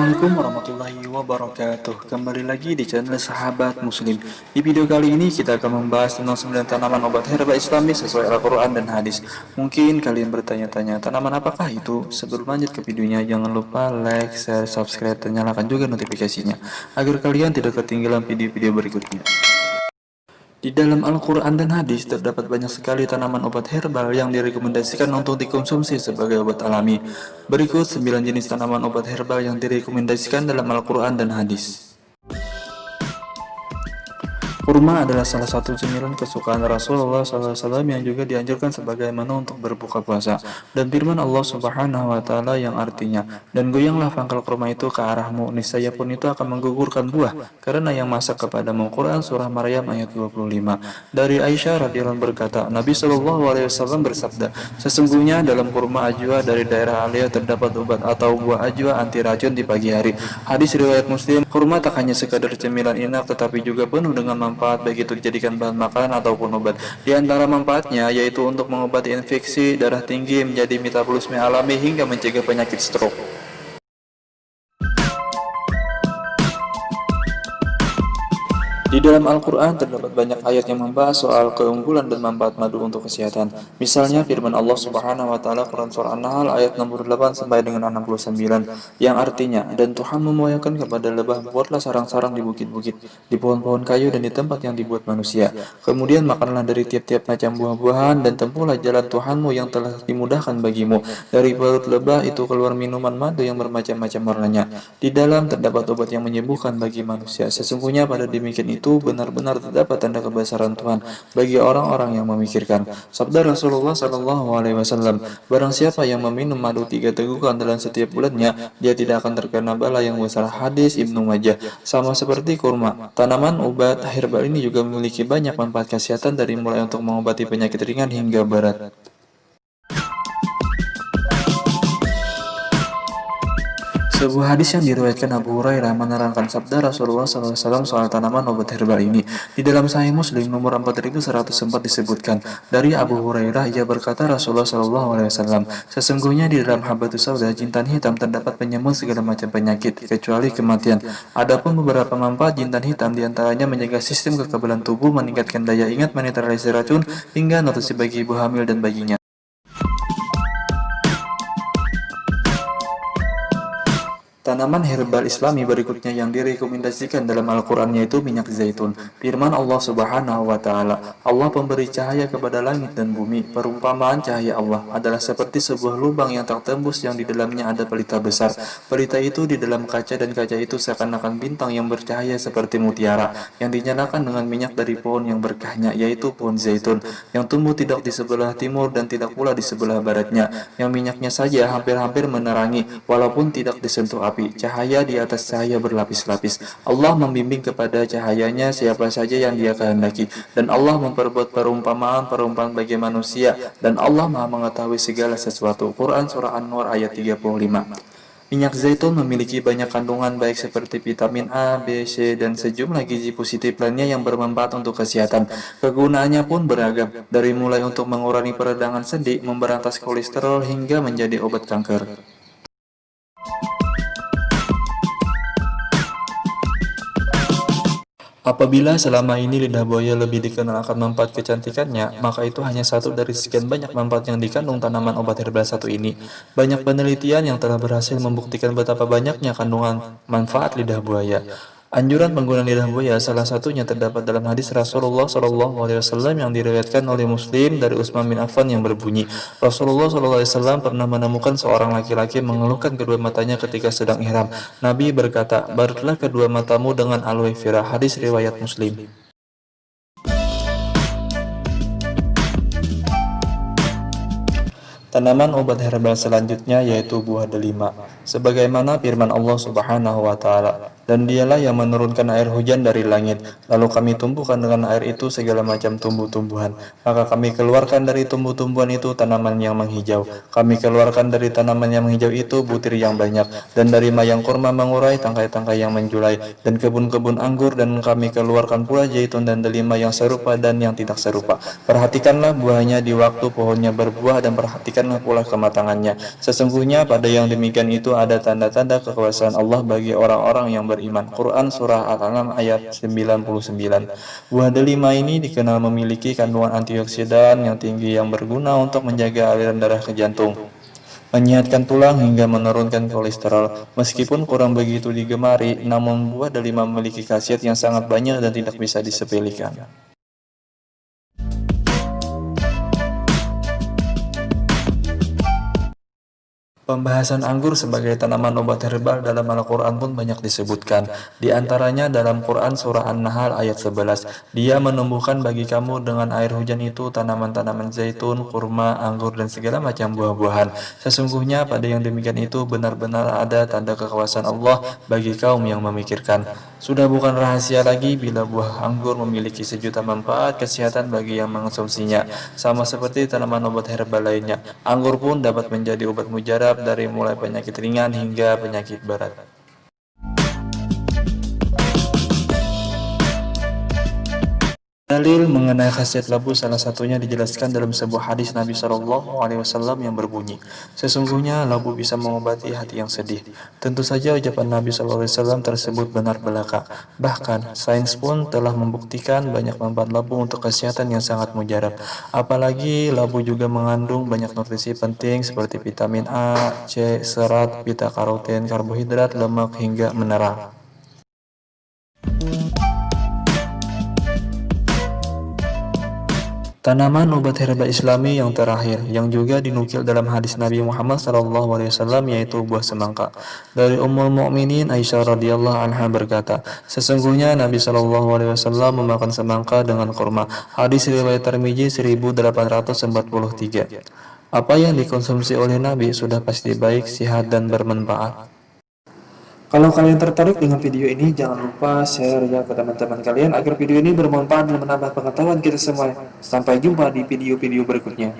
Assalamualaikum warahmatullahi wabarakatuh. Kembali lagi di channel Sahabat Muslim. Di video kali ini kita akan membahas tentang 9 tanaman obat herbal Islami sesuai Al-Quran dan hadis. Mungkin kalian bertanya-tanya, tanaman apakah itu? Sebelum lanjut ke videonya, jangan lupa like, share, subscribe, dan nyalakan juga notifikasinya agar kalian tidak ketinggalan video-video berikutnya. Di dalam Al-Quran dan hadis terdapat banyak sekali tanaman obat herbal yang direkomendasikan untuk dikonsumsi sebagai obat alami. Berikut 9 jenis tanaman obat herbal yang direkomendasikan dalam Al-Quran dan hadis. Kurma adalah salah satu cemilan kesukaan Rasulullah SAW yang juga dianjurkan sebagai menu untuk berbuka puasa. Dan firman Allah Subhanahu wa Ta'ala yang artinya, "Dan goyanglah pangkal kurma itu ke arahmu, niscaya pun itu akan menggugurkan buah, karena yang masak kepadamu." Quran Surah Maryam ayat 25. Dari Aisyah radhiyallahu anha berkata, Nabi SAW bersabda, "Sesungguhnya dalam kurma ajwa dari daerah Alia terdapat obat atau buah ajwa anti racun di pagi hari." Hadis riwayat Muslim. Kurma tak hanya sekadar cemilan enak, tetapi juga penuh dengan manfaat baik itu dijadikan bahan makanan ataupun obat. Di antara manfaatnya yaitu untuk mengobati infeksi, darah tinggi, menjadi metabolisme alami hingga mencegah penyakit stroke. Di dalam Al-Quran terdapat banyak ayat yang membahas soal keunggulan dan manfaat madu untuk kesehatan. Misalnya firman Allah Subhanahu wa Ta'ala Quran Surah An-Nahl ayat 68 sampai dengan 69 yang artinya, "Dan Tuhan memuliakan kepada lebah, buatlah sarang-sarang di bukit-bukit, di pohon-pohon kayu dan di tempat yang dibuat manusia. Kemudian makanlah dari tiap-tiap macam buah-buahan dan tempuhlah jalan Tuhanmu yang telah dimudahkan bagimu. Dari perut lebah itu keluar minuman madu yang bermacam-macam warnanya. Di dalam terdapat obat yang menyembuhkan bagi manusia. Sesungguhnya pada demikian itu benar-benar terdapat tanda kebesaran Tuhan bagi orang-orang yang memikirkan." Sabda Rasulullah SAW, "Barang siapa yang meminum madu 3 tegukan dalam setiap bulannya, dia tidak akan terkena bala yang besar." Hadis Ibnu Majah. Sama seperti kurma, tanaman obat herbal ini juga memiliki banyak manfaat kesehatan dari mulai untuk mengobati penyakit ringan hingga berat. Sebuah hadis yang diriwayatkan Abu Hurairah menerangkan sabda Rasulullah SAW soal tanaman obat herbal ini. Di dalam Sahih Muslim nomor 4104 disebutkan dari Abu Hurairah, ia berkata, Rasulullah SAW, "Sesungguhnya di dalam habatus sauda, jintan hitam, terdapat penyembuh segala macam penyakit kecuali kematian. Adapun beberapa manfaat jintan hitam diantaranya menjaga sistem kekebalan tubuh, meningkatkan daya ingat, menetralisir racun, hingga nutrisi bagi ibu hamil dan bayinya." Tanaman herbal Islami berikutnya yang direkomendasikan dalam Al-Quran yaitu minyak zaitun. Firman Allah Subhanahu wa Ta'ala, "Allah pemberi cahaya kepada langit dan bumi. Perumpamaan cahaya Allah adalah seperti sebuah lubang yang tertembus yang di dalamnya ada pelita besar. Pelita itu di dalam kaca dan kaca itu seakan-akan bintang yang bercahaya seperti mutiara yang dinyalakan dengan minyak dari pohon yang berkahnya, yaitu pohon zaitun yang tumbuh tidak di sebelah timur dan tidak pula di sebelah baratnya, yang minyaknya saja hampir-hampir menerangi walaupun tidak disentuh api. Cahaya di atas cahaya berlapis-lapis. Allah membimbing kepada cahayanya siapa saja yang Dia kehendaki, dan Allah memperbuat perumpamaan bagi manusia, dan Allah Maha mengetahui segala sesuatu." Quran Surah An-Nur ayat 35. Minyak zaitun memiliki banyak kandungan baik seperti vitamin A, B, C, dan sejumlah gizi positif lainnya yang bermanfaat untuk kesehatan. Kegunaannya pun beragam, dari mulai untuk mengurangi peradangan sendi, memberantas kolesterol, hingga menjadi obat kanker. Apabila selama ini lidah buaya lebih dikenal akan manfaat kecantikannya, maka itu hanya satu dari sekian banyak manfaat yang dikandung tanaman obat herbal satu ini. Banyak penelitian yang telah berhasil membuktikan betapa banyaknya kandungan manfaat lidah buaya. Anjuran penggunaan lidah buaya salah satunya terdapat dalam hadis Rasulullah SAW yang diriwayatkan oleh Muslim dari Utsman bin Affan yang berbunyi, Rasulullah SAW pernah menemukan seorang laki-laki mengeluhkan kedua matanya ketika sedang ihram. Nabi berkata, "Barutlah kedua matamu dengan aloe vera." Hadis riwayat Muslim. Tanaman obat herbal selanjutnya yaitu buah delima. Sebagaimana firman Allah Subhanahu wa Ta'ala, Dan dialah yang menurunkan air hujan dari langit, lalu kami tumbuhkan dengan air itu segala macam tumbuh-tumbuhan. Maka kami keluarkan dari tumbuh-tumbuhan itu tanaman yang menghijau. Kami keluarkan dari tanaman yang menghijau itu butir yang banyak, dan dari mayang kurma mengurai tangkai-tangkai yang menjulai, dan kebun-kebun anggur, dan kami keluarkan pula zaitun dan delima yang serupa dan yang tidak serupa. Perhatikanlah buahnya di waktu pohonnya berbuah, dan perhatikanlah pula kematangannya. Sesungguhnya pada yang demikian itu ada tanda-tanda kekuasaan Allah bagi orang-orang yang beriman. Quran Surah Al-An'am ayat 99. Buah delima ini dikenal memiliki kandungan antioksidan yang tinggi yang berguna untuk menjaga aliran darah ke jantung, menyehatkan tulang hingga menurunkan kolesterol. Meskipun kurang begitu digemari, namun buah delima memiliki khasiat yang sangat banyak dan tidak bisa disepelekan. Pembahasan anggur sebagai tanaman obat herbal dalam Al-Quran pun banyak disebutkan. Di antaranya dalam Quran Surah An-Nahl ayat 11, Dia menumbuhkan bagi kamu dengan air hujan itu tanaman-tanaman zaitun, kurma, anggur, dan segala macam buah-buahan. Sesungguhnya pada yang demikian itu benar-benar ada tanda kekuasaan Allah bagi kaum yang memikirkan. Sudah bukan rahasia lagi bila buah anggur memiliki sejuta manfaat kesehatan bagi yang mengonsumsinya. Sama seperti tanaman obat herbal lainnya, anggur pun dapat menjadi obat mujarab dari mulai penyakit ringan hingga penyakit berat. Dalil mengenai khasiat labu salah satunya dijelaskan dalam sebuah hadis Nabi Shallallahu Alaihi Wasallam yang berbunyi, sesungguhnya labu bisa mengobati hati yang sedih. Tentu saja ucapan Nabi Shallallahu Alaihi Wasallam tersebut benar belaka. Bahkan sains pun telah membuktikan banyak manfaat labu untuk kesehatan yang sangat mujarab. Apalagi labu juga mengandung banyak nutrisi penting seperti vitamin A, C, serat, beta karoten, karbohidrat, lemak hingga mineral. Tanaman obat herbal Islami yang terakhir, yang juga dinukil dalam hadis Nabi Muhammad SAW, yaitu buah semangka. Dari Ummul Mukminin Aisyah radhiyallahu anha berkata, sesungguhnya Nabi SAW memakan semangka dengan kurma. Hadis riwayat Tirmizi 1843. Apa yang dikonsumsi oleh Nabi sudah pasti baik, sehat, dan bermanfaat. Kalau kalian tertarik dengan video ini, jangan lupa share ya ke teman-teman kalian agar video ini bermanfaat dan menambah pengetahuan kita semua. Sampai jumpa di video-video berikutnya.